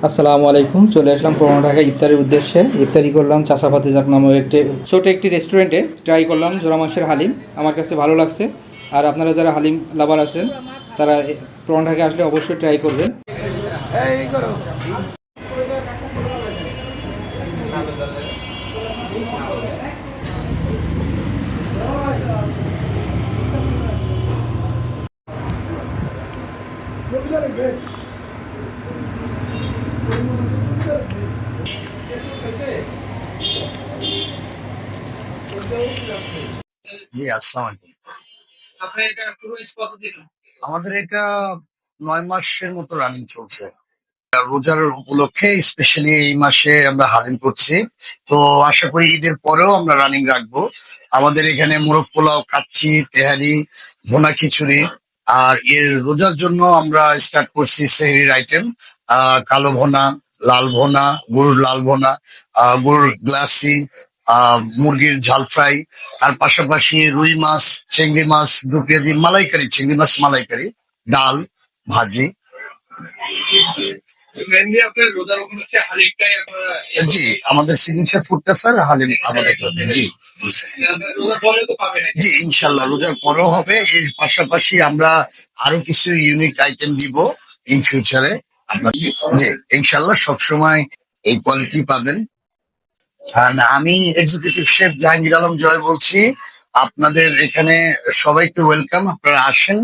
আসসালামু আলাইকুম। চলে আসলাম পুরোনো ঢাকা ইফতারের উদ্দেশ্যে। ইফতারি করলাম চাষাপাতি যাক নামক একটি ছোট একটি রেস্টুরেন্টে। ট্রাই করলাম জোড়া মাংসের হালিম, আমার কাছে ভালো লাগছে। আর আপনারা যারা হালিম লাভার আছেন তারা পুরোনো ঢাকায় আসলে অবশ্যই ট্রাই করবেন। জি, আসসালামু আলাইকুম। আমাদের এটা 9 মাসের মতো রানিং চলছে। রোজার উপলক্ষে স্পেশালি এই মাসে আমরা হালিম করছি। তো আশা করি ঈদের পরেও আমরা রানিং রাখবো। আমাদের এখানে মোরগ পোলাও, কাচ্চি, তেহারি, ভুনা খিচুড়ি। আর এর রোজার জন্য আমরা স্টার্ট করছি সেহরির আইটেম, কালো ভুনা, লাল ভুনা, গরুর লাল ভুনা, গরুর গ্লাসি, মুরগির ঝাল ফ্রাই। তার পাশাপাশি রুই মাছ, চিংড়ি মাছ, দু পেঁয়াজি মালাইকারি, চিংড়ি মাছ মালাইকারি, ডাল, ভাজি। জি, আমাদের সিগনেচার ফুডটা স্যার হালিম আমাদের। জি, জি, ইনশাল্লাহ রোজার পরেও হবে। এর পাশাপাশি আমরা আরো কিছু ইউনিক আইটেম দিব ইন ফিউচারে। আপনার জি, ইনশাল্লাহ সবসময় এই কোয়ালিটি পাবেন। আর আমি এক্সিকিউটিভ শেফ জাহাঙ্গীর আলম জয় বলছি। আপনাদের এখানে সবাইকে ওয়েলকাম, আপনারা আসেন।